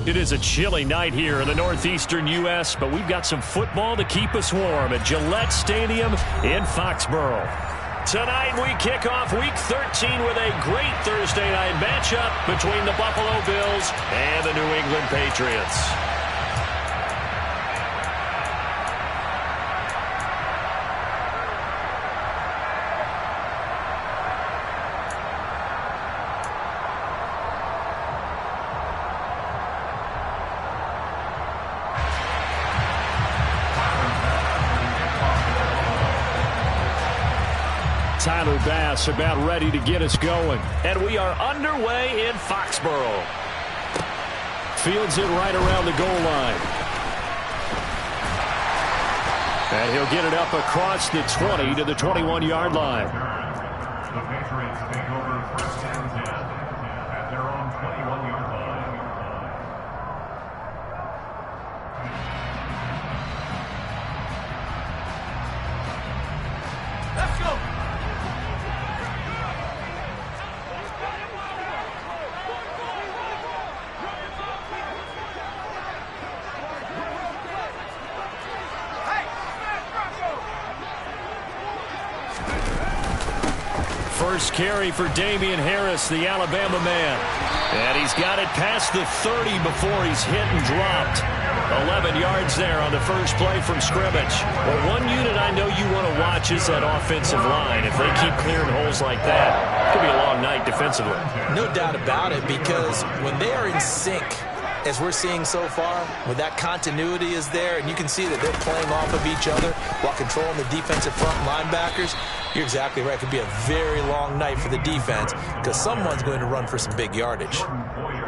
It is a chilly night here in the northeastern U.S., but we've got some football to keep us warm at Gillette Stadium in Foxborough. Tonight we kick off Week 13 with a great Thursday night matchup between the Buffalo Bills and the New England Patriots. Tyler Bass about ready to get us going. And we are underway in Foxborough. Fields it right around the goal line. And he'll get it up across the 20 to the 21-yard line. The Patriots take over first and 10 at their own 21-yard line. Let's go. First carry for Damian Harris, the Alabama man. And he's got it past the 30 before he's hit and dropped. 11 yards there on the first play from scrimmage. Well, one unit I know you want to watch is that offensive line. If they keep clearing holes like that, it could be a long night defensively. No doubt about it, because when they are in sync, as we're seeing so far, when that continuity is there, and you can see that they're playing off of each other while controlling the defensive front linebackers, you're exactly right. It could be a very long night for the defense because someone's going to run for some big yardage.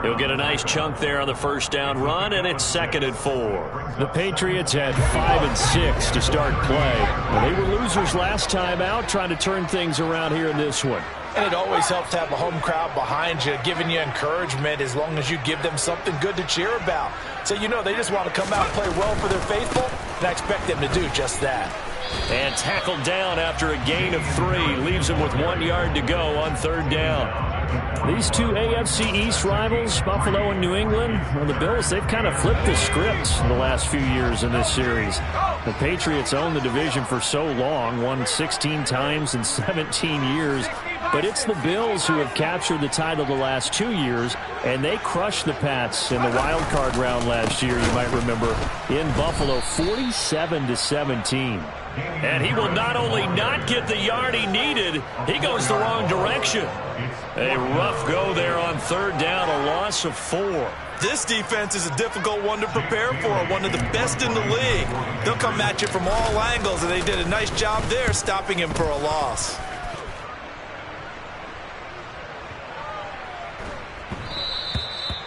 He'll get a nice chunk there on the first down run, and it's 2nd and 4. The Patriots had 5 and 6 to start play. Well, they were losers last time out, trying to turn things around here in this one. And it always helps to have a home crowd behind you, giving you encouragement as long as you give them something good to cheer about. So you know they just want to come out and play well for their faithful, and I expect them to do just that. And tackled down after a gain of 3. Leaves him with 1 yard to go on 3rd down. These two AFC East rivals, Buffalo and New England, well, the Bills, they've kind of flipped the script in the last few years in this series. The Patriots owned the division for so long, won 16 times in 17 years. But it's the Bills who have captured the title the last 2 years, and they crushed the Pats in the wild card round last year, you might remember, in Buffalo, 47-17. And he will not only not get the yard he needed, he goes the wrong direction. A rough go there on 3rd down, a loss of 4. This defense is a difficult one to prepare for, one of the best in the league. They'll come at you from all angles, and they did a nice job there stopping him for a loss.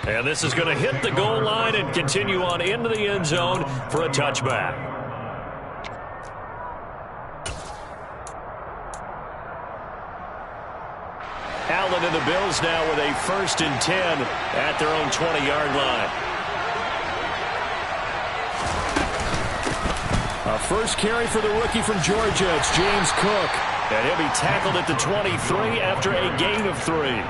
And this is going to hit the goal line and continue on into the end zone for a touchback. Allen and the Bills now with a 1st and 10 at their own 20-yard line. A first carry for the rookie from Georgia. It's James Cook. And he'll be tackled at the 23 after a gain of 3.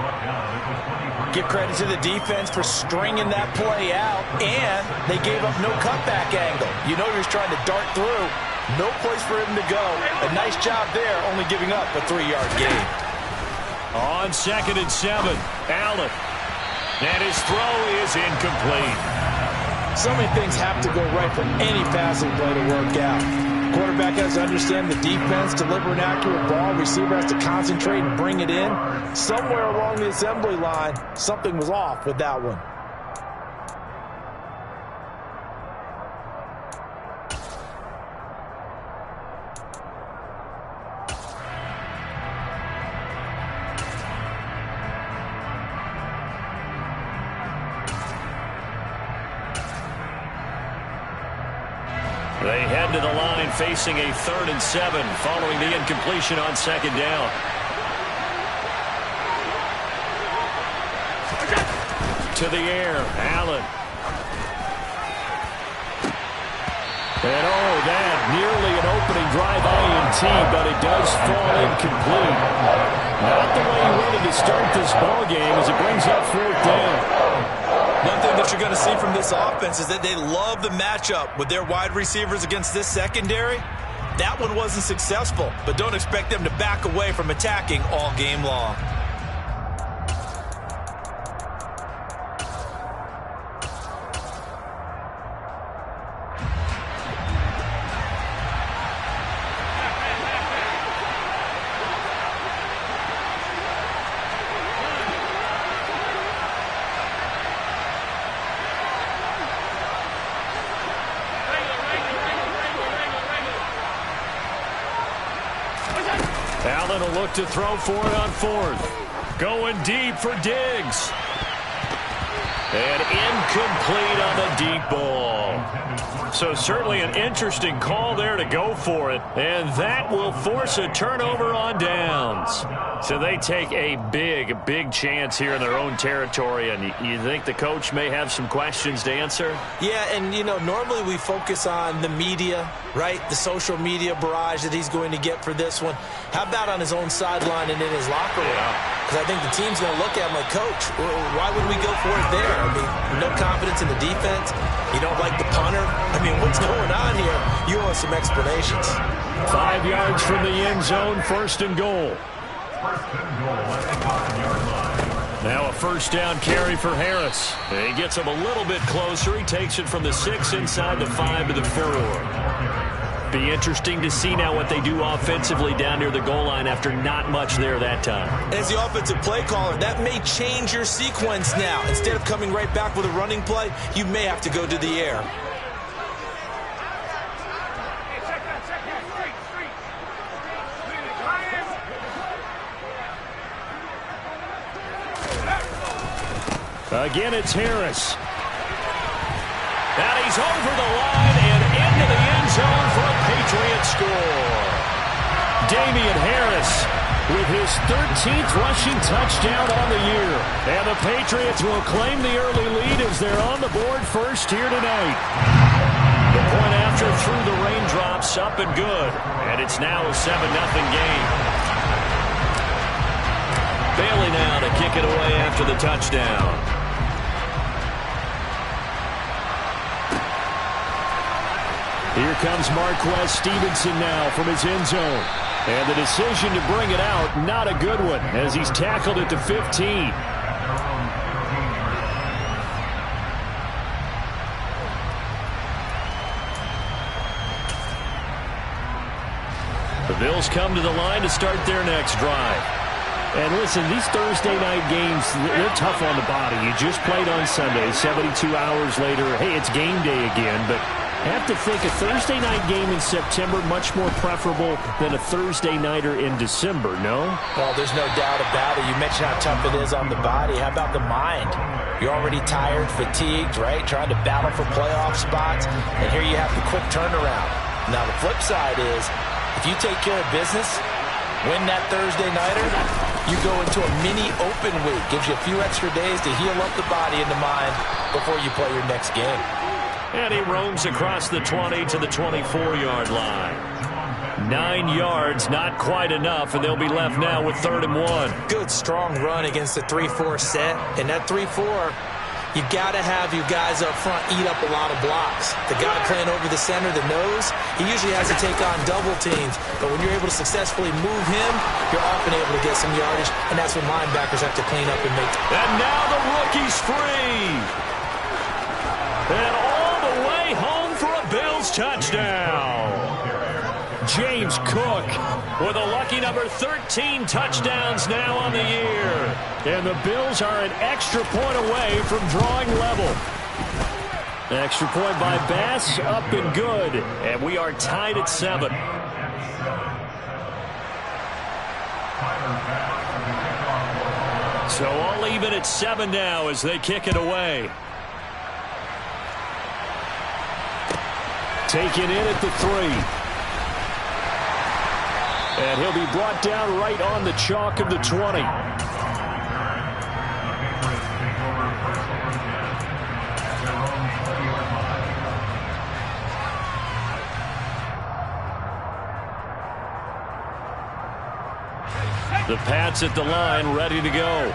Give credit to the defense for stringing that play out, and they gave up no cutback angle. You know he was trying to dart through. No place for him to go. A nice job there, only giving up a 3-yard gain. On 2nd and 7, Allen. And his throw is incomplete. So many things have to go right for any passing play to work out. Quarterback has to understand the defense, deliver an accurate ball. Receiver has to concentrate and bring it in. Somewhere along the assembly line, something was off with that one. They head to the line facing a 3rd and 7 following the incompletion on 2nd down. To the air, Allen. And that nearly an opening drive INT, but it does fall incomplete. Not the way he wanted to start this ball game as it brings up 4th down. One thing that you're going to see from this offense is that they love the matchup with their wide receivers against this secondary. That one wasn't successful, but don't expect them to back away from attacking all game long. Allen will look to throw for it on fourth. Going deep for Diggs. And incomplete on the deep ball. So certainly an interesting call there to go for it. And that will force a turnover on downs. So they take a big chance here in their own territory. And you think the coach may have some questions to answer? Yeah, and, you know, normally we focus on the media, right? The social media barrage that he's going to get for this one. How about on his own sideline and in his locker room? Because I think the team's going to look at him like, Coach, why would we go for it there? I mean, no confidence in the defense. You don't like the punter. I mean, what's going on here? You owe us some explanations. 5 yards from the end zone, first and goal. Now a first down carry for Harris. He gets him a little bit closer. He takes it from the 6 inside the 5 to the 4. Be interesting to see now what they do offensively down near the goal line after not much there that time. As the offensive play caller, that may change your sequence now. Instead of coming right back with a running play, you may have to go to the air. Again, it's Harris. And he's over the line and into the end zone for a Patriot score. Damian Harris with his 13th rushing touchdown on the year. And the Patriots will claim the early lead as they're on the board first here tonight. The point after through the raindrops, up and good. And it's now a 7-0 game. Bailey now to kick it away after the touchdown. Here comes Marquez Stevenson now from his end zone. And the decision to bring it out, not a good one, as he's tackled at the 15. The Bills come to the line to start their next drive. And listen, these Thursday night games, they're tough on the body. You just played on Sunday, 72 hours later. Hey, it's game day again, but I have to think a Thursday night game in September much more preferable than a Thursday nighter in December, no? Well, there's no doubt about it. You mentioned how tough it is on the body. How about the mind? You're already tired, fatigued, right? Trying to battle for playoff spots, and here you have the quick turnaround. Now, the flip side is, if you take care of business, win that Thursday nighter, you go into a mini open week. Gives you a few extra days to heal up the body and the mind before you play your next game. And he roams across the 20 to the 24-yard line. 9 yards, not quite enough, and they'll be left now with 3rd and 1. Good, strong run against the 3-4 set. And that 3-4, you got to have you guys up front eat up a lot of blocks. The guy playing over the center, the nose, he usually has to take on double teams. But when you're able to successfully move him, you're often able to get some yardage, and that's when linebackers have to clean up and make. And now the rookie's free. And all the way home for a Bills touchdown. James Cook with a lucky number 13 touchdowns now on the year. And the Bills are an extra point away from drawing level. Extra point by Bass, up and good. And we are tied at 7. So all even at 7 now as they kick it away. Taken in at the 3. And he'll be brought down right on the chalk of the 20. The Pats at the line, ready to go.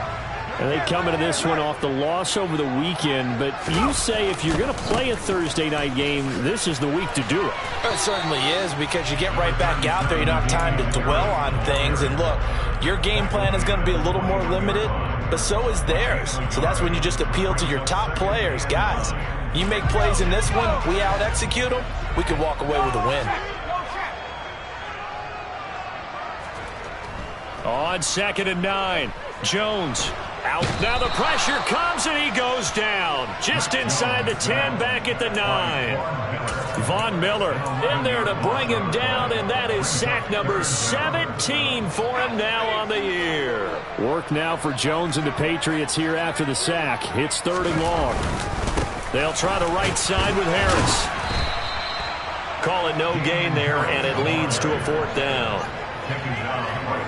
And they come into this one off the loss over the weekend, but you say if you're going to play a Thursday night game, this is the week to do it. It certainly is, because you get right back out there. You don't have time to dwell on things. And look, your game plan is going to be a little more limited, but so is theirs. So that's when you just appeal to your top players. Guys, you make plays in this one, we out-execute them, we can walk away with a win. On 2nd and 9, Jones out. Now the pressure comes and he goes down. Just inside the 10, back at the 9. Von Miller in there to bring him down, and that is sack number 17 for him now on the year. Work now for Jones and the Patriots here after the sack. It's 3rd and long. They'll try the right side with Harris. Call it no gain there, and it leads to a 4th down.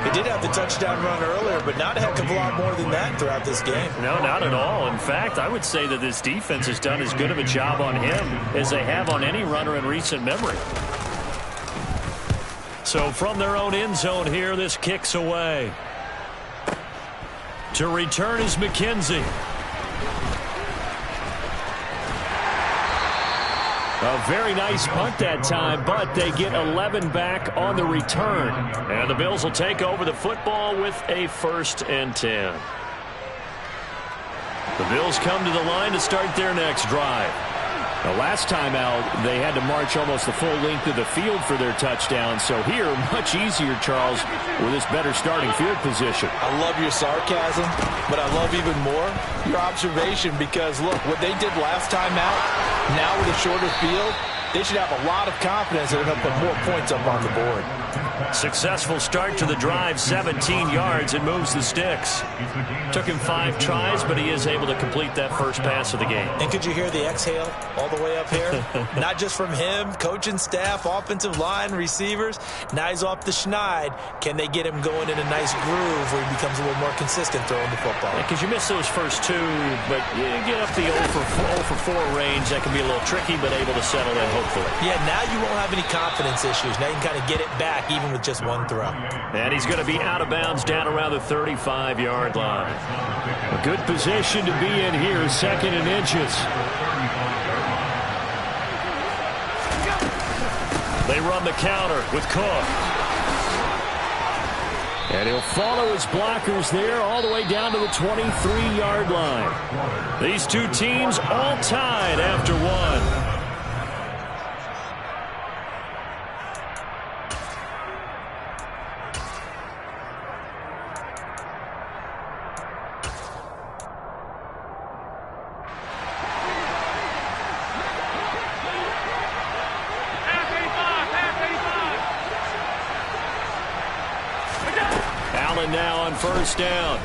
He did have the touchdown run earlier, but not a heck of a lot more than that throughout this game. No, not at all. In fact, I would say that this defense has done as good of a job on him as they have on any runner in recent memory. So from their own end zone here, this kicks away. To return is McKenzie. A very nice punt that time, but they get 11 back on the return. And the Bills will take over the football with a 1st and 10. The Bills come to the line to start their next drive. The last time out, they had to march almost the full length of the field for their touchdown. So here, much easier, Charles, with this better starting field position. I love your sarcasm, but I love even more your observation, because, look, what they did last time out, now with a shorter field, they should have a lot of confidence that they're going to put more points up on the board. Successful start to the drive, 17 yards, and moves the sticks. Took him 5 tries, but he is able to complete that first pass of the game. And could you hear the exhale all the way up here? Not just from him, coaching staff, offensive line, receivers. Now he's off the schneid. Can they get him going in a nice groove where he becomes a little more consistent throwing the football? Because you miss those first 2, but you get up the 0 for 4 range. That can be a little tricky, but able to settle in, hopefully. Yeah, now you won't have any confidence issues. Now you can kind of get it back, even with just 1 throw. And he's going to be out of bounds down around the 35-yard line. A good position to be in here, 2nd and inches. They run the counter with Cook. And he'll follow his blockers there all the way down to the 23-yard line. These two teams all tied after 1. Now on 1st down.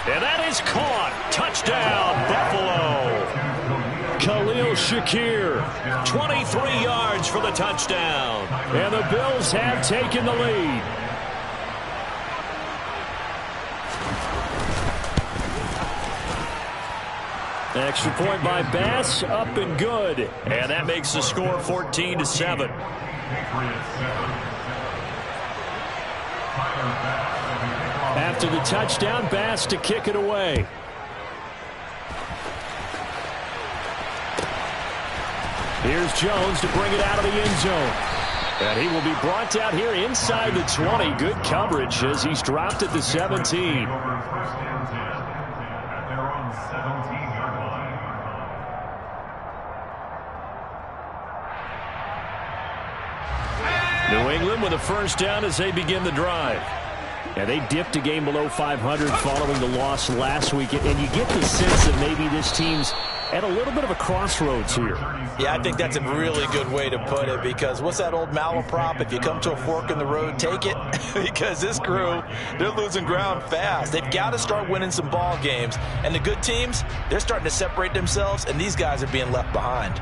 And that is caught. Touchdown, Buffalo. Khalil Shakir, 23 yards for the touchdown. And the Bills have taken the lead. Extra point by Bass, up and good. And that makes the score 14-7. After the touchdown, Bass to kick it away. Here's Jones to bring it out of the end zone. And he will be brought down here inside the 20. Good coverage as he's dropped at the 17. New England with a 1st down as they begin the drive. And they dipped a game below 500 following the loss last week. And you get the sense that maybe this team's at a little bit of a crossroads here. Yeah, I think that's a really good way to put it, because what's that old malaprop? If you come to a fork in the road, take it. Because this crew, they're losing ground fast. They've got to start winning some ball games. And the good teams, they're starting to separate themselves, and these guys are being left behind.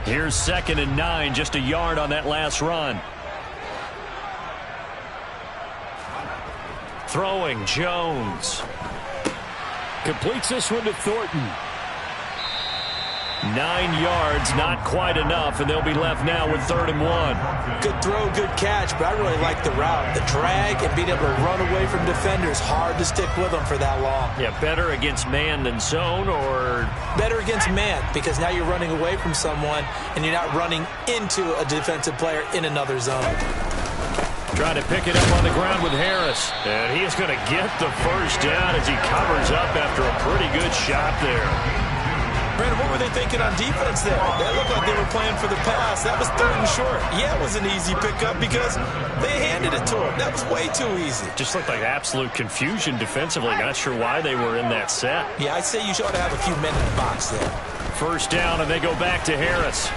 Here's 2nd and 9, just a yard on that last run. Throwing, Jones. Completes this one to Thornton. 9 yards, not quite enough, and they'll be left now with 3rd and 1. Good throw, good catch, but I really like the route. The drag and being able to run away from defenders, hard to stick with them for that long. Yeah, better against man than zone, or? Better against man, because now you're running away from someone and you're not running into a defensive player in another zone. Trying to pick it up on the ground with Harris. And he is going to get the first down as he covers up after a pretty good shot there. Brandon, what were they thinking on defense there? They looked like they were playing for the pass. That was 3rd and short. Yeah, it was an easy pickup because they handed it to him. That was way too easy. Just looked like absolute confusion defensively. Not sure why they were in that set. Yeah, I'd say you ought to have a few men in the box there. First down, and they go back to Harris.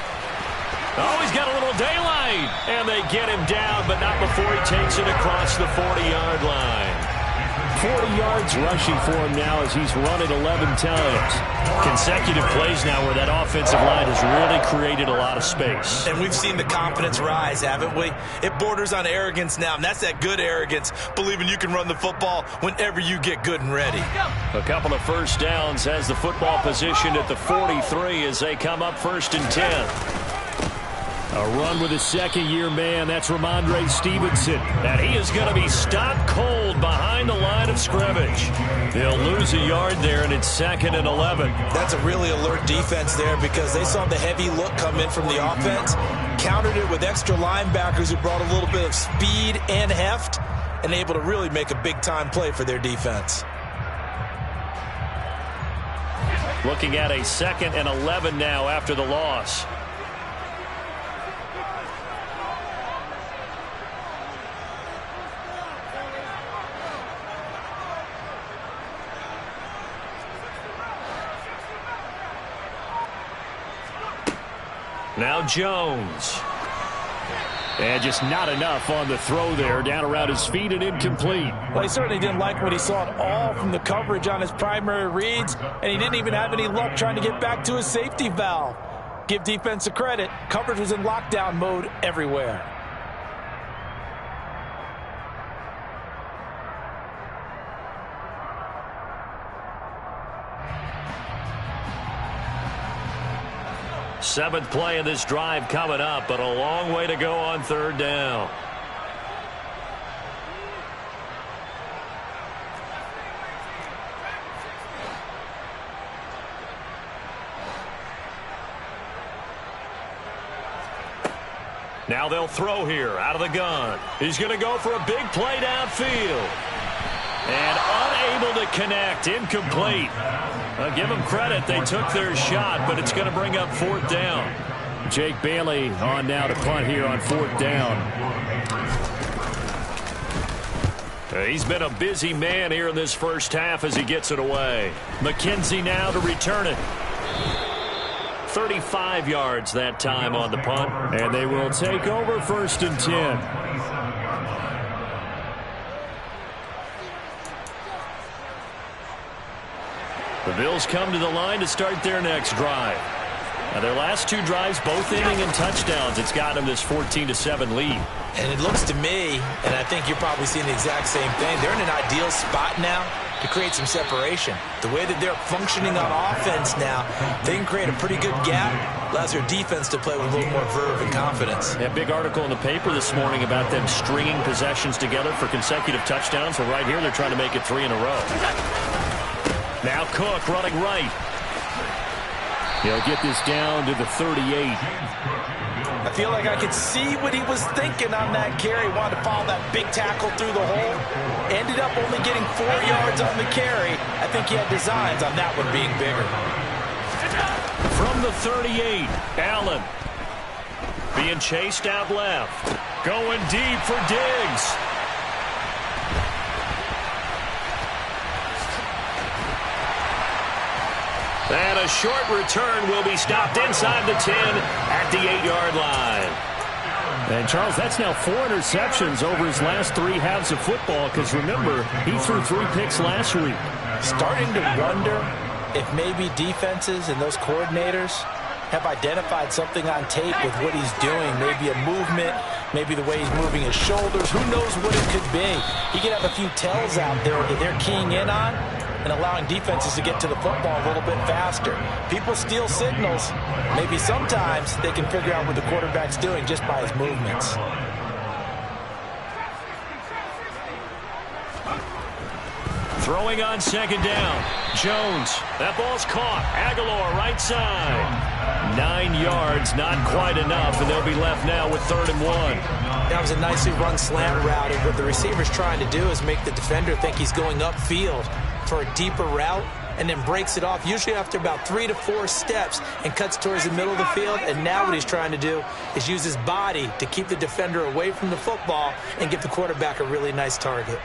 Oh, he's got a little daylight. And they get him down, but not before he takes it across the 40-yard line. 40 yards rushing for him now as he's run it 11 times. Consecutive plays now where that offensive line has really created a lot of space. And we've seen the confidence rise, haven't we? It borders on arrogance now, and that's that good arrogance, believing you can run the football whenever you get good and ready. A couple of first downs has the football positioned at the 43 as they come up 1st and 10. A run with a second-year man. That's Ramondre Stevenson. And he is going to be stopped cold behind the line of scrimmage. They'll lose a yard there, and it's 2nd and 11. That's a really alert defense there because they saw the heavy look come in from the offense, countered it with extra linebackers who brought a little bit of speed and heft, and able to really make a big-time play for their defense. Looking at a 2nd and 11 now after the loss. Now Jones. And just not enough on the throw there. Down around his feet and incomplete. Well, he certainly didn't like what he saw at all from the coverage on his primary reads, and he didn't even have any luck trying to get back to his safety valve. Give defense a credit. Coverage was in lockdown mode everywhere. Seventh play of this drive coming up, but a long way to go on 3rd down. Now they'll throw here out of the gun. He's going to go for a big play downfield. And unable to connect, incomplete. I'll give them credit. They took their shot, but it's going to bring up 4th down. Jake Bailey on now to punt here on 4th down. He's been a busy man here in this first half as he gets it away. McKenzie now to return it. 35 yards that time on the punt. And they will take over 1st and 10. The Bills come to the line to start their next drive. Now their last 2 drives, both inning and touchdowns. It's got them this 14-7 lead. And it looks to me, and I think you're probably seeing the exact same thing, they're in an ideal spot now to create some separation. The way that they're functioning on offense now, they can create a pretty good gap, allows their defense to play with a little more verve and confidence. Yeah, big article in the paper this morning about them stringing possessions together for consecutive touchdowns. Well, right here, they're trying to make it 3 in a row. Now Cook running right. He'll get this down to the 38. I feel like I could see what he was thinking on that carry. Wanted to follow that big tackle through the hole. Ended up only getting 4 yards on the carry. I think he had designs on that one being bigger. From the 38, Allen. Being chased out left. Going deep for Diggs. And a short return will be stopped inside the 10 at the 8-yard line. And, Charles, that's now 4 interceptions over his last 3 halves of football because, remember, he threw 3 picks last week. Starting to wonder if maybe defenses and those coordinators have identified something on tape with what he's doing. Maybe a movement, maybe the way he's moving his shoulders. Who knows what it could be? He could have a few tells out there that they're keying in on. and allowing defenses to get to the football a little bit faster. People steal signals. Maybe sometimes they can figure out what the quarterback's doing just by his movements. Throwing on second down. Jones. That ball's caught. Aguilar right side. 9 yards, not quite enough, and they'll be left now with 3rd and 1. That was a nicely run slant route, and what the receiver's trying to do is make the defender think he's going upfield for a deeper route, and then breaks it off, usually after about 3 to 4 steps, and cuts towards the middle of the field. And now what he's trying to do is use his body to keep the defender away from the football and give the quarterback a really nice target.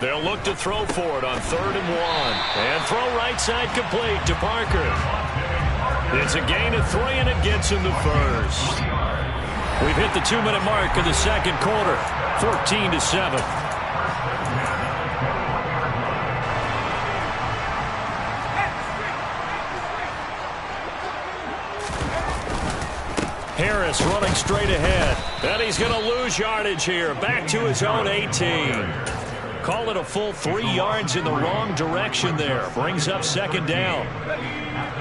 They'll look to throw for it on 3rd and 1. And throw right side complete to Parker. It's a gain of 3, and it gets him the first. We've hit the 2-minute mark in the second quarter. 14-7. Harris running straight ahead. And he's going to lose yardage here. Back to his own 18. Call it a full 3 yards in the wrong direction there. Brings up second down.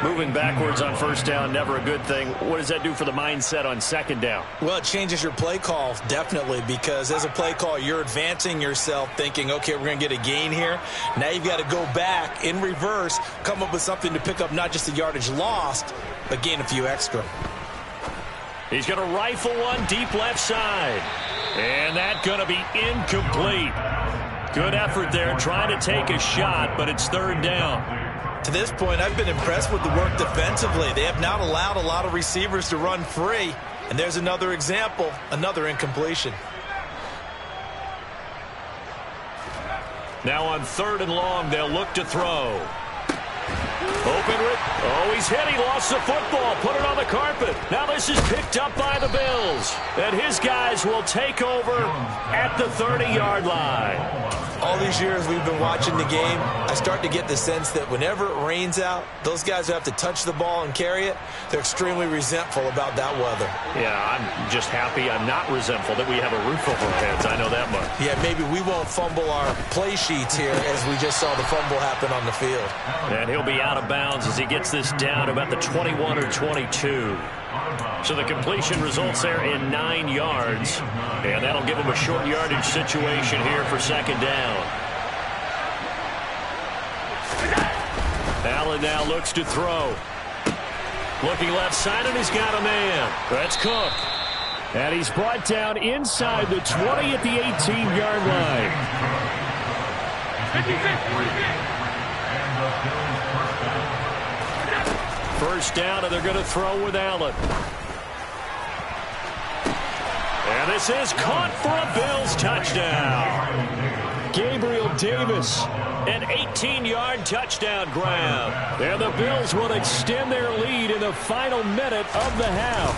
Moving backwards on first down, never a good thing. What does that do for the mindset on second down? Well, it changes your play call, definitely, because as a play call, you're advancing yourself thinking, okay, we're going to get a gain here. Now you've got to go back in reverse, come up with something to pick up not just the yardage lost, but gain a few extra. He's going to rifle one deep left side. And that's going to be incomplete. Good effort there, trying to take a shot, but it's 3rd down. To this point, I've been impressed with the work defensively. They have not allowed a lot of receivers to run free. And there's another example, another incompletion. Now on 3rd and long, they'll look to throw. Open. Oh, he's hit. He lost the football. Put it on the carpet. Now this is picked up by the Bills. And his guys will take over at the 30-yard line. All these years we've been watching the game, I start to get the sense that whenever it rains out, those guys who have to touch the ball and carry it, they're extremely resentful about that weather. Yeah, I'm just happy I'm not resentful that we have a roof over our heads. I know that much. Yeah, maybe we won't fumble our play sheets here as we just saw the fumble happen on the field. And he'll be out of bounds as he gets this down about the 21 or 22. So the completion results there in 9 yards. And that'll give him a short yardage situation here for second down. Allen now looks to throw. Looking left side, and he's got a man. That's Cook. And he's brought down inside the 20 at the 18-yard line. First down, and they're going to throw with Allen. And this is caught for a Bills touchdown. Gabriel Davis, an 18-yard touchdown grab. And the Bills will extend their lead in the final minute of the half.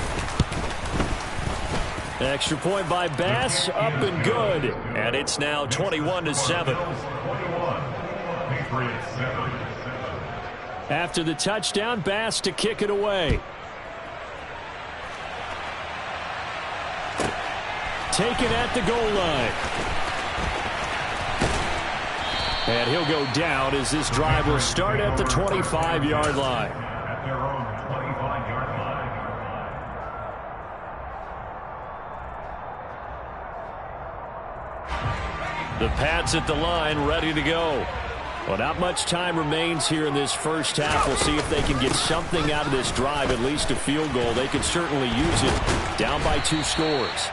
Extra point by Bass, up and good. And it's now 21-7. After the touchdown, Bass to kick it away. Taken at the goal line. And he'll go down as this drive will start at the 25-yard line. At their own 25-yard line. The Pats at the line, ready to go. Well, not much time remains here in this first half. We'll see if they can get something out of this drive, at least a field goal. They can certainly use it. Down by 2 scores.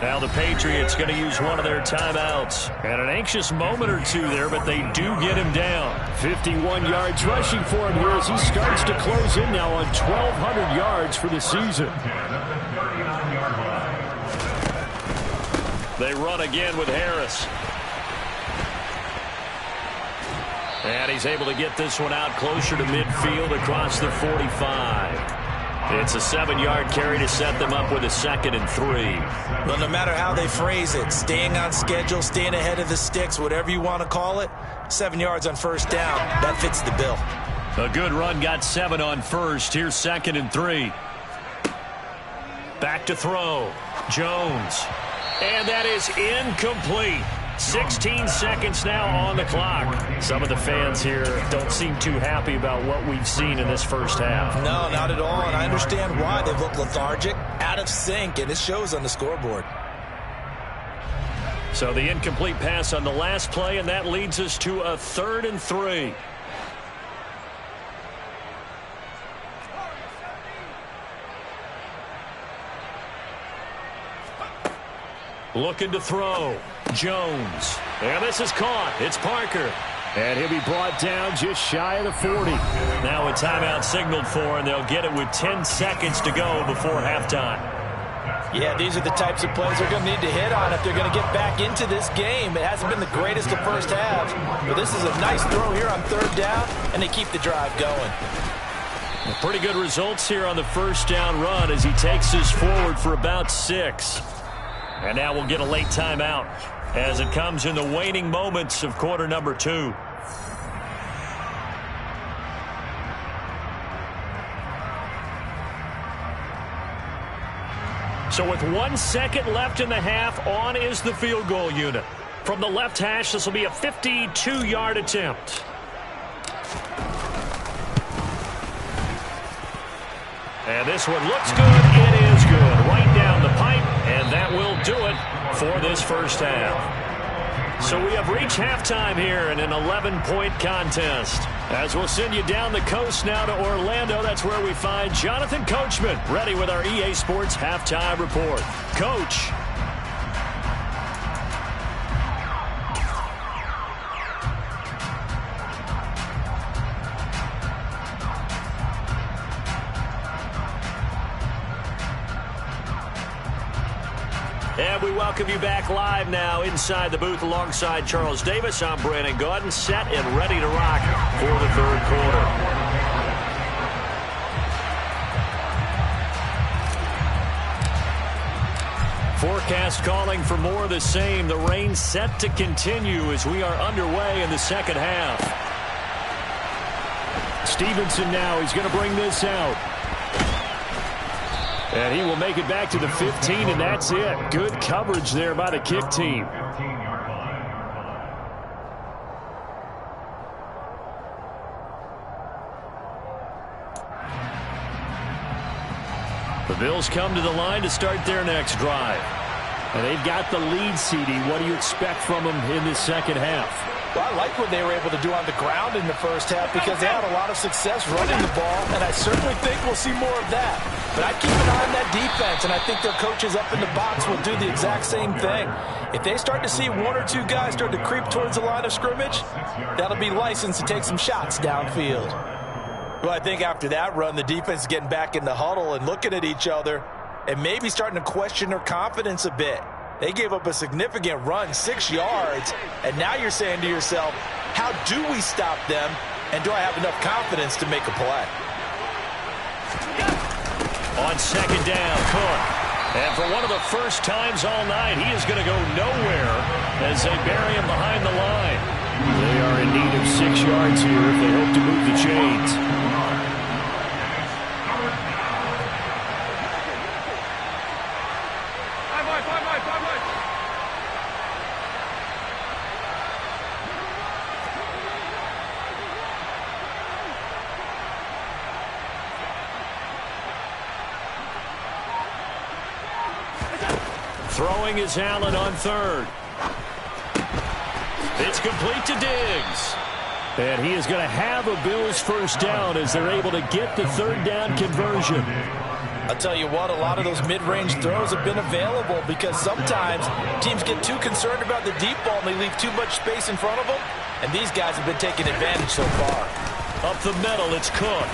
Now the Patriots going to use one of their timeouts. And an anxious moment or two there, but they do get him down. 51 yards rushing for him here as he starts to close in now on 1,200 yards for the season. They run again with Harris. And he's able to get this one out closer to midfield across the 45. It's a 7-yard carry to set them up with a 2nd and 3. Well, no matter how they phrase it, staying on schedule, staying ahead of the sticks, whatever you want to call it, 7 yards on first down, that fits the bill. A good run, got 7 on first. Here's 2nd and 3. Back to throw. Jones. And that is incomplete. 16 seconds now on the clock. Some of the fans here don't seem too happy about what we've seen in this first half. No, not at all, and I understand why. They look lethargic, out of sync, and it shows on the scoreboard. So the incomplete pass on the last play, and that leads us to a 3rd and 3. Looking to throw. Jones. And this is caught. It's Parker. And he'll be brought down just shy of the 40. Now a timeout signaled for, and they'll get it with 10 seconds to go before halftime. Yeah, these are the types of plays they're going to need to hit on if they're going to get back into this game. It hasn't been the greatest of first halves, but this is a nice throw here on 3rd down, and they keep the drive going. Pretty good results here on the first down run as he takes us forward for about 6. And now we'll get a late timeout as it comes in the waning moments of quarter number 2. So with 1 second left in the half, on is the field goal unit. From the left hash, this will be a 52-yard attempt. And this one looks good. It is good. Right down the pipe, and that will do it for this first half. So we have reached halftime here in an 11-point contest. As we'll send you down the coast now to Orlando, that's where we find Jonathan Coachman, ready with our EA Sports Halftime Report. Coach. And we welcome you back live now inside the booth alongside Charles Davis. I'm Brandon Gaudin, set and ready to rock for the 3rd quarter. Forecast calling for more of the same. The rain set to continue as we are underway in the second half. Stevenson now, he's going to bring this out. And he will make it back to the 15, and that's it. Good coverage there by the kick team. The Bills come to the line to start their next drive. And they've got the lead, CD. What do you expect from them in this second half? Well, I like what they were able to do on the ground in the first half because they had a lot of success running the ball, and I certainly think we'll see more of that. But I keep an eye on that defense, and I think their coaches up in the box will do the exact same thing. If they start to see 1 or 2 guys start to creep towards the line of scrimmage, that'll be licensed to take some shots downfield. Well, I think after that run, the defense is getting back in the huddle and looking at each other and maybe starting to question their confidence a bit. They gave up a significant run, 6 yards, and now you're saying to yourself, how do we stop them, and do I have enough confidence to make a play? On second down, Cook. And for one of the first times all night, he is going to go nowhere as they bury him behind the line. They are in need of 6 yards here if they hope to move the chains. Throwing is Allen on 3rd. It's complete to Diggs. And he is going to have a Bills first down as they're able to get the 3rd down conversion. I'll tell you what, a lot of those mid-range throws have been available because sometimes teams get too concerned about the deep ball and they leave too much space in front of them, and these guys have been taking advantage so far. Up the middle, it's Cook.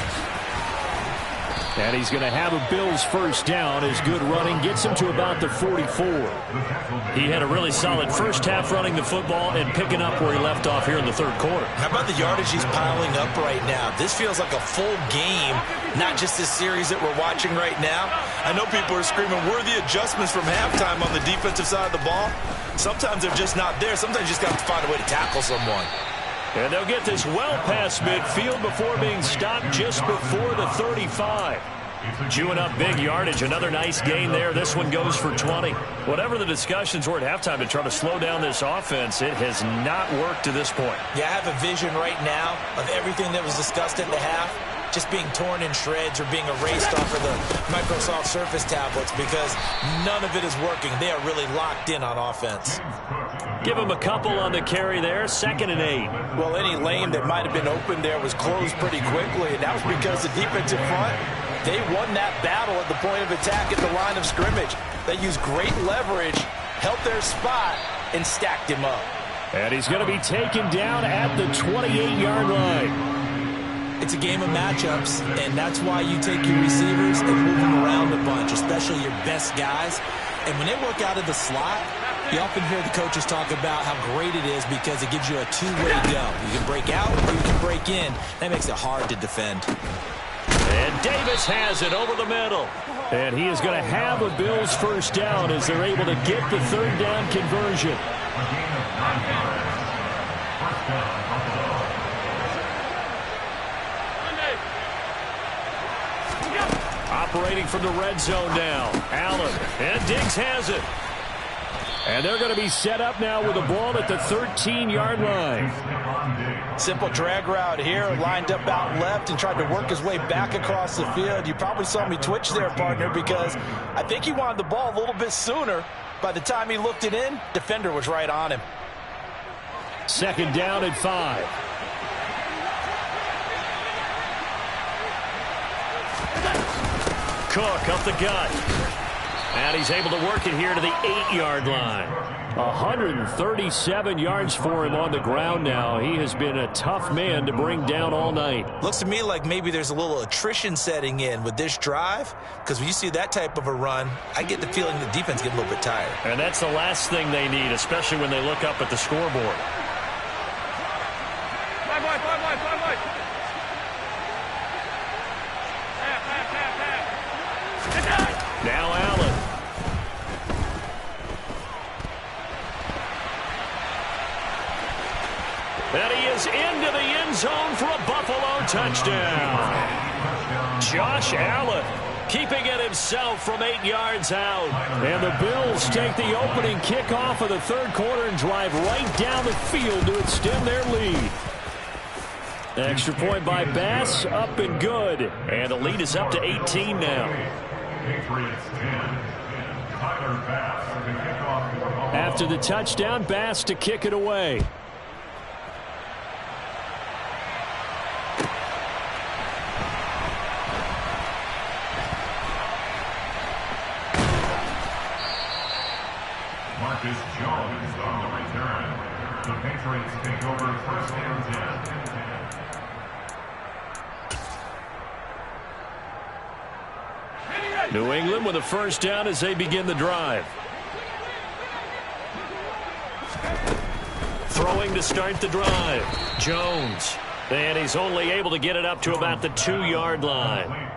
And he's going to have a Bills first down as good running gets him to about the 44. He had a really solid first half running the football and picking up where he left off here in the 3rd quarter. How about the yardage he's piling up right now? This feels like a full game, not just this series that we're watching right now. I know people are screaming, where are the adjustments from halftime on the defensive side of the ball? Sometimes they're just not there. Sometimes you just got to find a way to tackle someone. And they'll get this well past midfield before being stopped just before the 35. Chewing up big yardage. Another nice gain there. This one goes for 20. Whatever the discussions were at halftime to try to slow down this offense, it has not worked to this point. Yeah, I have a vision right now of everything that was discussed at the half just being torn in shreds or being erased off of the Microsoft Surface tablets because none of it is working. They are really locked in on offense. Give him a couple on the carry there. 2nd and 8. Well, any lane that might have been open there was closed pretty quickly, and that was because the defensive front, they won that battle at the point of attack at the line of scrimmage. They used great leverage, held their spot, and stacked him up. And he's going to be taken down at the 28-yard line. It's a game of matchups, and that's why you take your receivers and move them around a bunch, especially your best guys. And when they work out of the slot, you often hear the coaches talk about how great it is because it gives you a two-way go. You can break out or you can break in. That makes it hard to defend. And Davis has it over the middle. And he is going to have a Bills first down as they're able to get the 3rd down conversion. Operating from the red zone now. Allen. And Diggs has it. And they're going to be set up now with the ball at the 13-yard line. Simple drag route here, lined up out left and tried to work his way back across the field. You probably saw me twitch there, partner, because I think he wanted the ball a little bit sooner. By the time he looked it in, defender was right on him. 2nd down and 5. Cook up the gut. And he's able to work it here to the 8-yard line. 137 yards for him on the ground now. He has been a tough man to bring down all night. Looks to me like maybe there's a little attrition setting in with this drive, because when you see that type of a run, I get the feeling the defense gets a little bit tired. And that's the last thing they need, especially when they look up at the scoreboard. Now Allen. And he is into the end zone for a Buffalo touchdown. Josh Allen keeping it himself from 8 yards out. And the Bills take the opening kickoff of the 3rd quarter and drive right down the field to extend their lead. Extra point by Bass, up and good. And the lead is up to 18 now. After the touchdown, Bass to kick it away. Marcus Jones on the return. The Patriots take over 1st and 10. New England with a first down as they begin the drive. Throwing to start the drive. Jones. And he's only able to get it up to about the 2-yard line.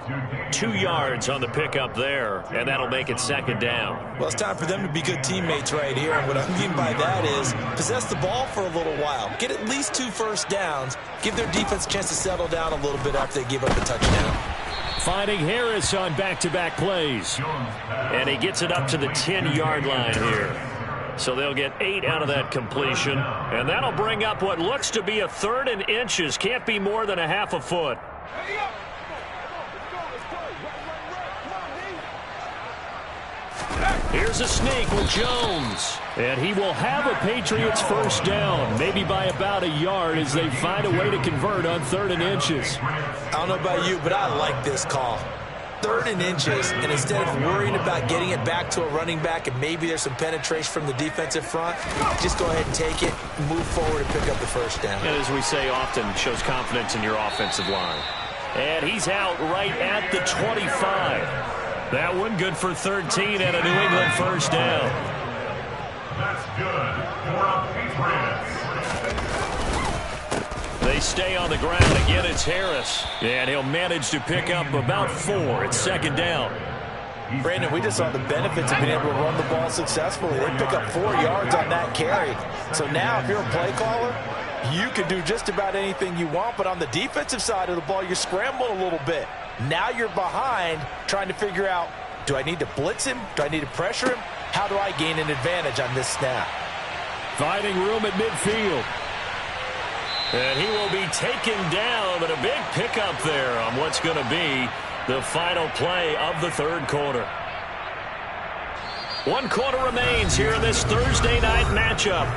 2 yards on the pickup there, and that'll make it 2nd down. Well, it's time for them to be good teammates right here. And what I mean by that is possess the ball for a little while. Get at least 2 first downs. Give their defense a chance to settle down a little bit after they give up a touchdown. Finding Harris on back-to-back plays. And he gets it up to the 10-yard line here. So they'll get 8 out of that completion. And that'll bring up what looks to be a 3rd and inches. Can't be more than a half a foot. Here's a sneak with Jones. And he will have a Patriots first down, maybe by about a yard as they find a way to convert on 3rd and inches. I don't know about you, but I like this call. 3rd and inches, and instead of worrying about getting it back to a running back and maybe there's some penetration from the defensive front, just go ahead and take it, move forward, and pick up the first down. And as we say often, shows confidence in your offensive line. And he's out right at the 25. That one good for 13 and a New England first down. That's good for a Patriots. They stay on the ground. Again, it's Harris. And he'll manage to pick up about 4. It's 2nd down. Brandon, we just saw the benefits of being able to run the ball successfully. They pick up 4 yards on that carry. So now if you're a play caller, you can do just about anything you want. But on the defensive side of the ball, you're scrambling a little bit. Now you're behind trying to figure out, do I need to blitz him? Do I need to pressure him? How do I gain an advantage on this snap? Finding room at midfield. And he will be taken down, but a big pickup there on what's going to be the final play of the third quarter. 1 quarter remains here in this Thursday night matchup.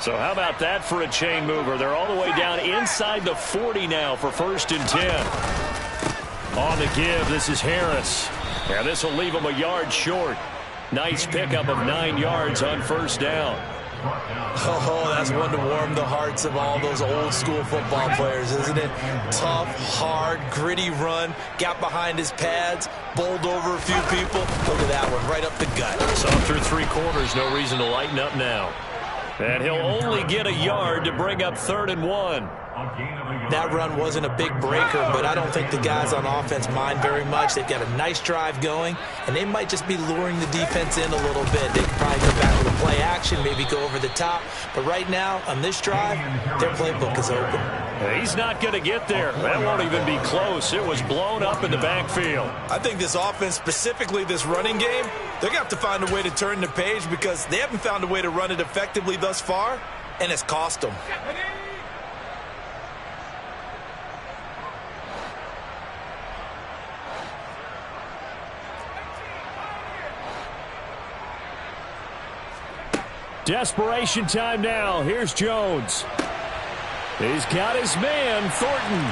So how about that for a chain mover? They're all the way down inside the 40 now for 1st and 10. On the give, this is Harris. And this will leave him a yard short. Nice pickup of 9 yards on 1st down. Oh, that's one to warm the hearts of all those old school football players, isn't it? Tough, hard, gritty run. Got behind his pads, bowled over a few people. Look at that one, right up the gut. So through 3 quarters, no reason to lighten up now. And he'll only get a yard to bring up 3rd and 1. That run wasn't a big breaker, but I don't think the guys on offense mind very much. They've got a nice drive going, and they might just be luring the defense in a little bit. They could probably come back with a play action, maybe go over the top. But right now, on this drive, their playbook is open. He's not going to get there. That won't even be close. It was blown up in the backfield. I think this offense, specifically this running game, they're going to have to find a way to turn the page because they haven't found a way to run it effectively thus far, and it's cost them. Desperation time now. Here's Jones. He's got his man, Thornton.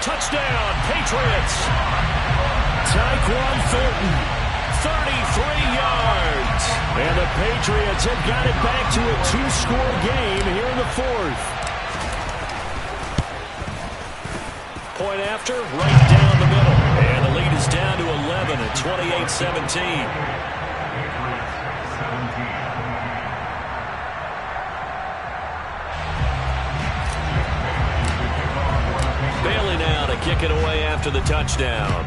Touchdown, Patriots. Tyquan Thornton, 33 yards. And the Patriots have got it back to a 2-score game here in the 4th. Point after, right down the middle. And the lead is down to 11 at 28-17. Bailey now to kick it away after the touchdown.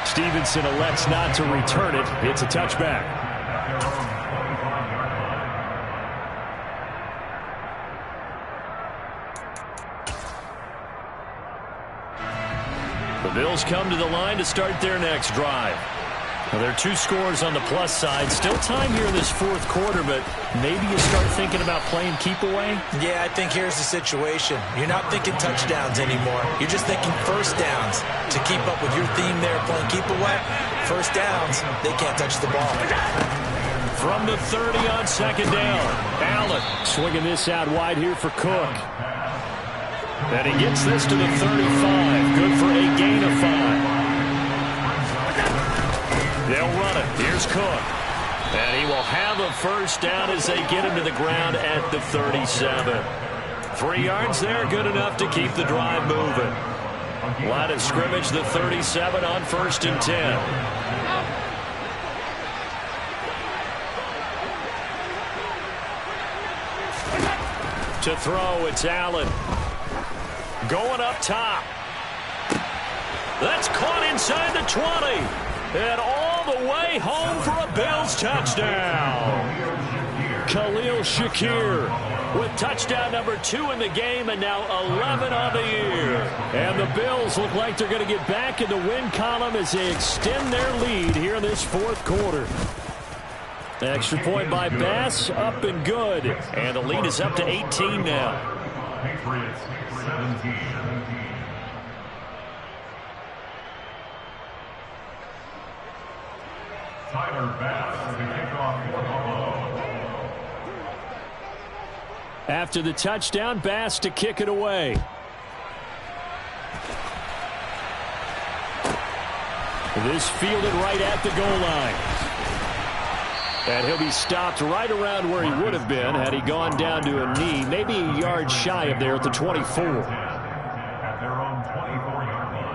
Stevenson elects not to return it. It's a touchback. The Bills come to the line to start their next drive. Well, there are 2 scores on the plus side. Still time here in this 4th quarter, but maybe you start thinking about playing keep away? Yeah, I think here's the situation. You're not thinking touchdowns anymore. You're just thinking 1st downs. To keep up with your theme there, playing keep away, 1st downs, they can't touch the ball. From the 30 on 2nd down. Allen swinging this out wide here for Cook. And he gets this to the 35. Good for a gain of 5. They'll run it. Here's Cook. And he will have a 1st down as they get him to the ground at the 37. 3 yards there, good enough to keep the drive moving. Line of scrimmage, the 37 on 1st and 10. To throw, it's Allen. Going up top. That's caught inside the 20. And all the way home for a Bills touchdown. Khalil Shakir with touchdown number 2 in the game and now 11 on the year. And the Bills look like they're going to get back in the win column as they extend their lead here in this 4th quarter. Extra point by Bass, up and good. And the lead is up to 18 now. Patriots 17. Tyler Bass to kick off for Buffalo. After the touchdown, Bass to kick it away. This fielded right at the goal line. And he'll be stopped right around where he would have been had he gone down to a knee, maybe a yard shy of there at the 24. At their own 24-yard line.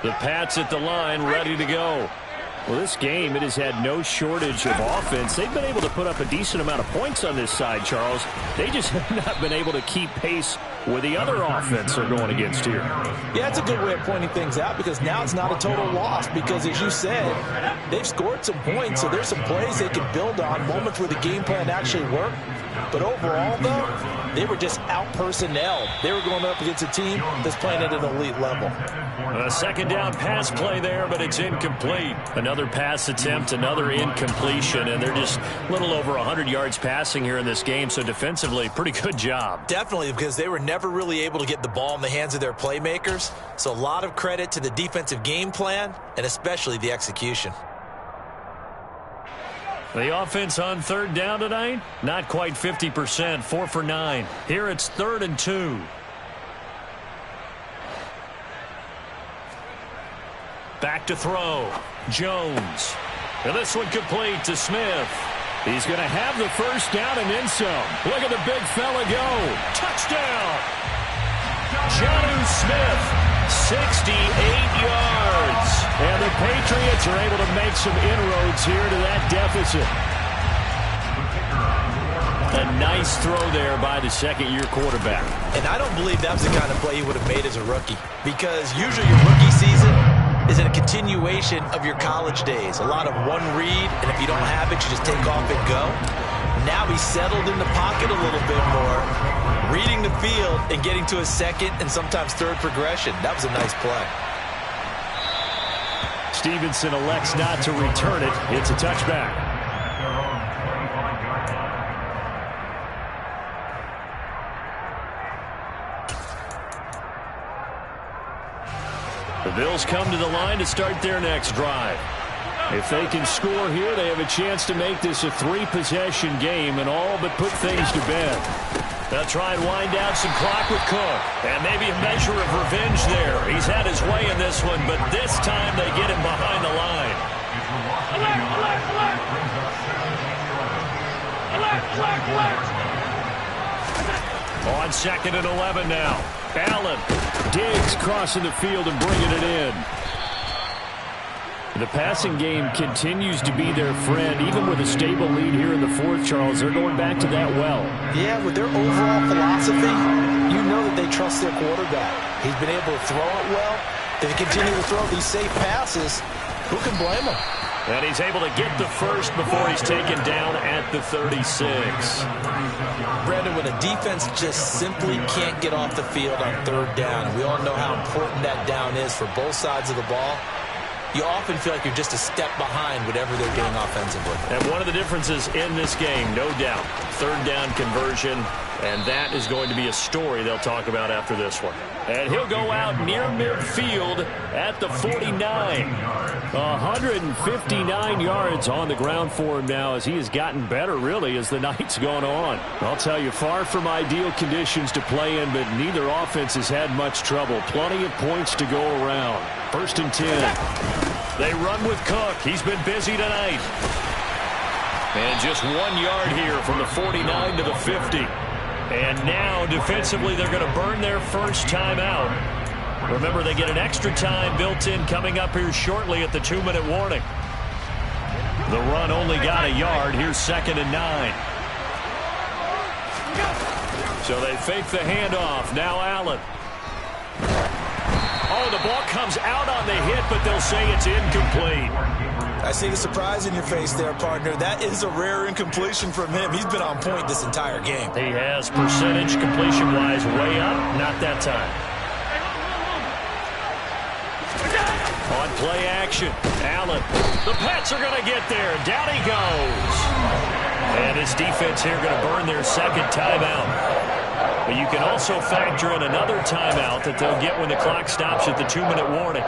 The Pats at the line, ready to go. Well, this game, it has had no shortage of offense. They've been able to put up a decent amount of points on this side, Charles. They just have not been able to keep pace with the other offense they're going against here. Yeah, it's a good way of pointing things out because now it's not a total loss because, as you said, they've scored some points, so there's some plays they can build on, moments where the game plan actually worked. But overall, though, they were just out-personnelled. They were going up against a team that's playing at an elite level. A second down pass play there, but it's incomplete. Another pass attempt, another incompletion, and they're just a little over 100 yards passing here in this game, so defensively, pretty good job. Definitely, because they were never really able to get the ball in the hands of their playmakers, so a lot of credit to the defensive game plan and especially the execution. The offense on third down tonight, not quite 50%, 4 for 9. Here it's 3rd and 2. Back to throw. Jones. And this one complete to Smith. He's going to have the first down and then some. Look at the big fella go. Touchdown. Jonnu Smith, 68 yards. And the Patriots are able to make some inroads here to that deficit. A nice throw there by the second-year quarterback. And I don't believe that was the kind of play he would have made as a rookie, because usually your rookie season is a continuation of your college days. A lot of one read, and if you don't have it, you just take off and go. Now he's settled in the pocket a little bit more, reading the field and getting to a second and sometimes third progression. That was a nice play. Stevenson elects not to return it. It's a touchback. The Bills come to the line to start their next drive. If they can score here, they have a chance to make this a 3-possession game and all but put things to bed. They'll try and wind down some clock with Cook. And maybe a measure of revenge there. He's had his way in this one, but this time they get him behind the line. On 2nd and 11 now. Allen. Diggs crossing the field and bringing it in. The passing game continues to be their friend, even with a stable lead here in the 4th, Charles. They're going back to that well. Yeah, with their overall philosophy, you know that they trust their quarterback. He's been able to throw it well. If they continue to throw these safe passes, who can blame him? And he's able to get the first before he's taken down at the 36. Brandon, when a defense just simply can't get off the field on 3rd down, and we all know how important that down is for both sides of the ball, you often feel like you're just a step behind whatever they're doing offensively. And one of the differences in this game, no doubt, 3rd down conversion, and that is going to be a story they'll talk about after this one. And he'll go out near midfield at the 49. 159 yards on the ground for him now as he has gotten better, really, as the night's gone on. I'll tell you, far from ideal conditions to play in, but neither offense has had much trouble. Plenty of points to go around. 1st and 10. They run with Cook. He's been busy tonight. And just 1 yard here from the 49 to the 50. And now, defensively, they're going to burn their first timeout. Remember, they get an extra time built in coming up here shortly at the 2-minute warning. The run only got a yard. Here's 2nd and 9. So they fake the handoff. Now Allen. Oh, the ball comes out on the hit, but they'll say it's incomplete. I see the surprise in your face there, partner. That is a rare incompletion from him. He's been on point this entire game. He has percentage completion-wise way up. Not that time. On play action, Allen. The Pats are going to get there. Down he goes. And his defense here going to burn their second timeout. But you can also factor in another timeout that they'll get when the clock stops at the 2-minute warning.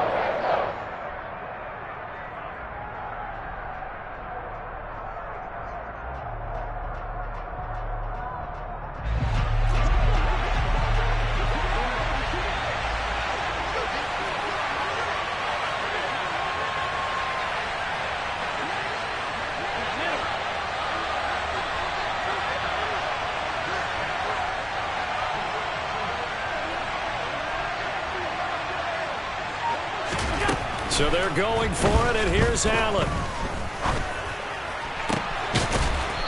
So they're going for it, and here's Allen.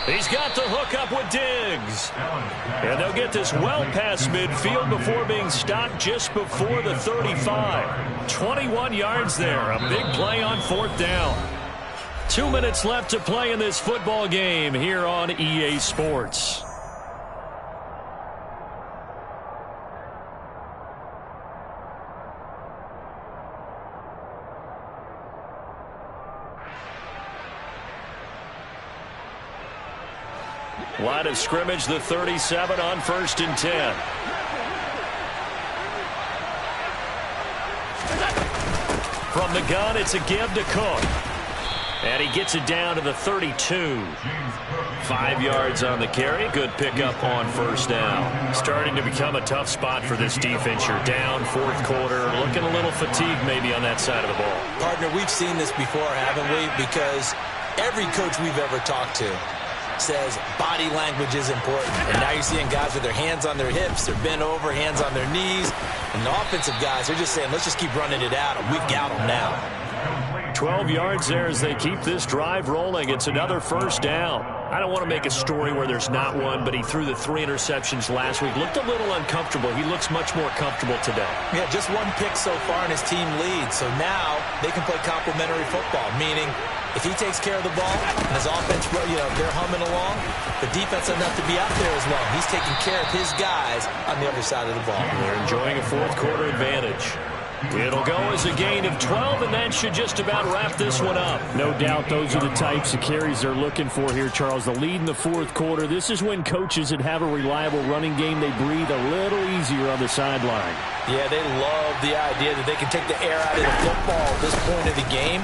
He's got the hook up with Diggs. And they'll get this well past midfield before being stopped just before the 35. 21 yards there. A big play on 4th down. 2 minutes left to play in this football game here on EA Sports. Line of scrimmage, the 37 on 1st and 10. From the gun, it's a give to Cook. And he gets it down to the 32. 5 yards on the carry. Good pickup on 1st down. Starting to become a tough spot for this defense. You're down 4th quarter. Looking a little fatigued maybe on that side of the ball. Partner, we've seen this before, haven't we? Because every coach we've ever talked to says body language is important. And now you're seeing guys with their hands on their hips, they're bent over, hands on their knees. And the offensive guys, they're just saying, let's just keep running it out. We've got them now. 12 yards there as they keep this drive rolling. It's another 1st down. I don't want to make a story where there's not one, but he threw the 3 interceptions last week. Looked a little uncomfortable. He looks much more comfortable today. Yeah, just 1 pick so far and his team leads. So now they can play complementary football, meaning if he takes care of the ball and his offense, they're humming along, the defense doesn't have to be out there as long. He's taking care of his guys on the other side of the ball. They're enjoying a 4th quarter advantage. It'll go as a gain of 12, and that should just about wrap this one up. No doubt those are the types of carries they're looking for here, Charles. The lead in the 4th quarter. This is when coaches that have a reliable running game, they breathe a little easier on the sideline. Yeah, they love the idea that they can take the air out of the football at this point of the game.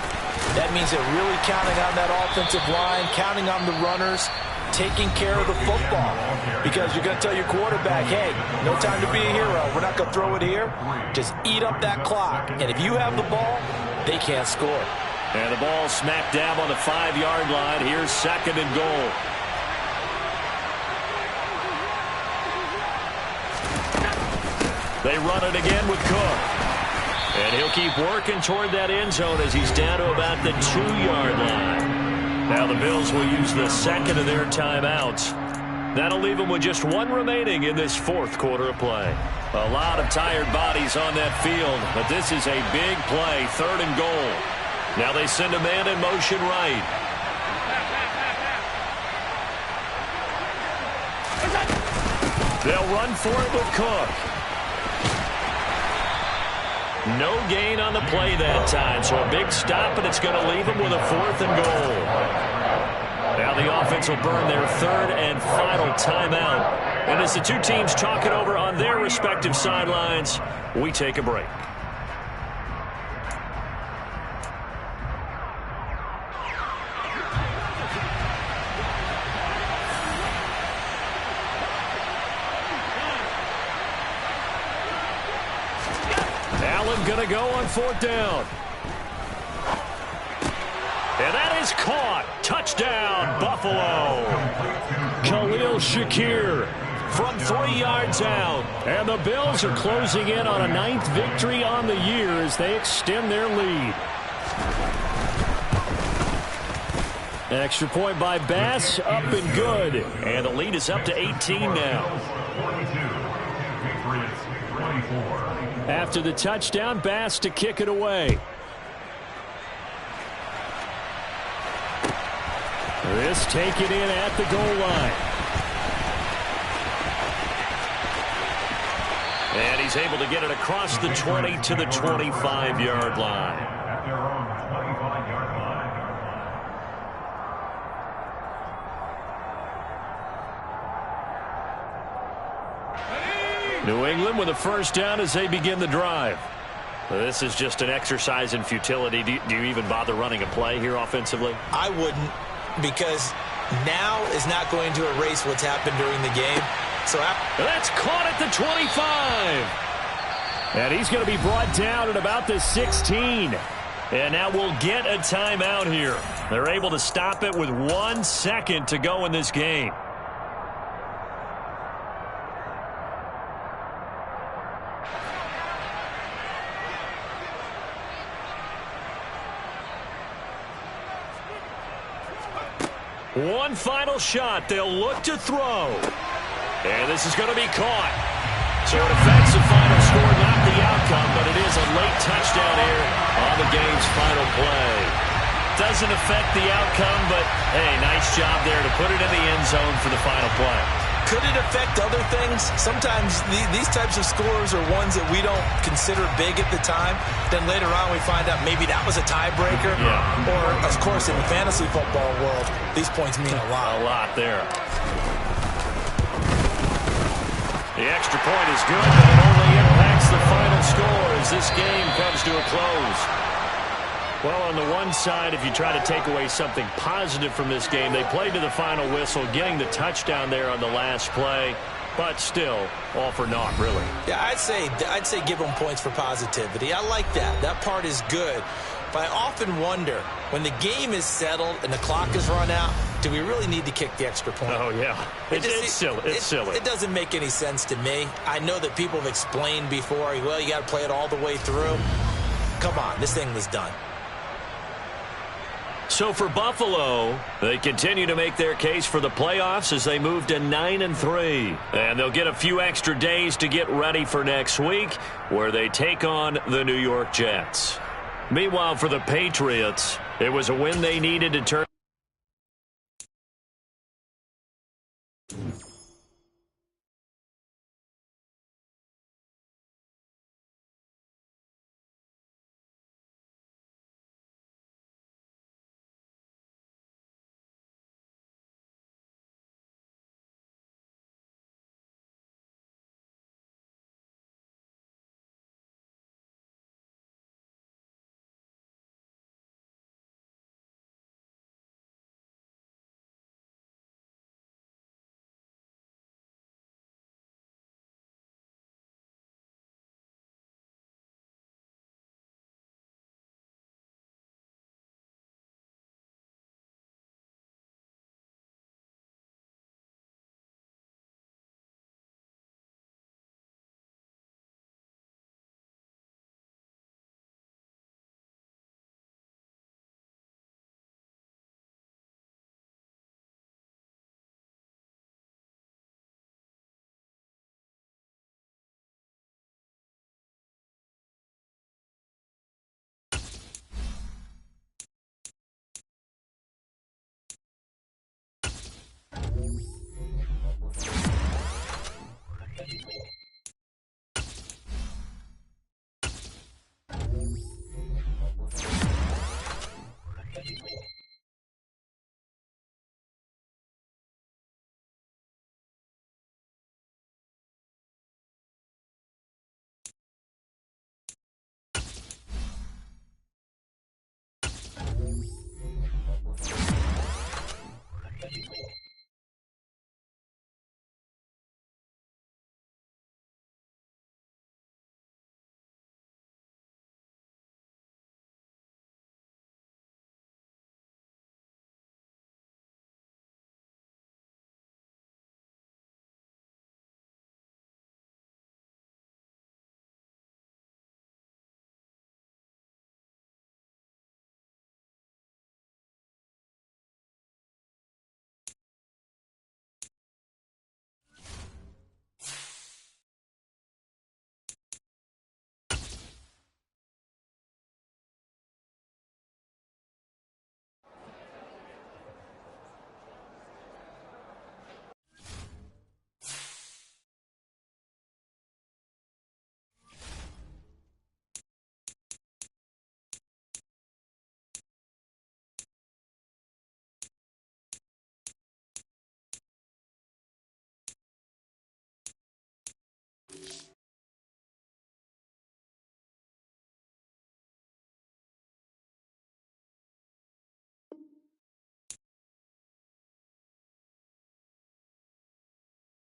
That means they're really counting on that offensive line, counting on the runners, taking care of the football. Because you're going to tell your quarterback, hey, no time to be a hero. We're not going to throw it here. Just eat up that clock. And if you have the ball, they can't score. And the ball smack dab on the 5-yard line. Here's 2nd and goal. They run it again with Cook. And he'll keep working toward that end zone as he's down to about the 2-yard line. Now the Bills will use the 2nd of their timeouts. That'll leave them with just 1 remaining in this 4th quarter of play. A lot of tired bodies on that field, but this is a big play, 3rd and goal. Now they send a man in motion right. They'll run for it with Cook. No gain on the play that time, so a big stop, and it's going to leave them with a 4th and goal. Now the offense will burn their 3rd and final timeout. And as the two teams talk it over on their respective sidelines, we take a break. Allen going to go on 4th down. And that is caught. Touchdown, Buffalo. Khalil Shakir from 3 yards out. And the Bills are closing in on a 9th victory on the year as they extend their lead. An extra point by Bass, up and good. And the lead is up to 18 now. After the touchdown, Bass to kick it away. This taken in at the goal line. And he's able to get it across the 20 to the 25-yard line. At their own 25-yard line. New England with a 1st down as they begin the drive. This is just an exercise in futility. Do you even bother running a play here offensively? I wouldn't, because now is not going to erase what's happened during the game. So that's caught at the 25. And he's going to be brought down at about the 16. And now we'll get a timeout here. They're able to stop it with 1 second to go in this game. One final shot. They'll look to throw. And this is going to be caught. So it affects the final score, not the outcome, but it is a late touchdown here on the game's final play. Doesn't affect the outcome, but, hey, nice job there to put it in the end zone for the final play. Could it affect other things? Sometimes these types of scores are ones that we don't consider big at the time. Then later on we find out maybe that was a tiebreaker. Yeah. Or, of course, in the fantasy football world, these points mean a lot. A lot there. The extra point is good, but it only impacts the final score as this game comes to a close. Well, on the one side, if you try to take away something positive from this game, they played to the final whistle, getting the touchdown there on the last play, but still, all for naught, really. Yeah, I'd say give them points for positivity. I like that. That part is good. But I often wonder, when the game is settled and the clock is run out, do we really need to kick the extra point? Oh, yeah. It's silly. It's silly. It doesn't make any sense to me. I know that people have explained before, well, you got to play it all the way through. Come on, this thing was done. So for Buffalo, they continue to make their case for the playoffs as they move to 9-3. And they'll get a few extra days to get ready for next week, where they take on the New York Jets. Meanwhile, for the Patriots, it was a win they needed to turn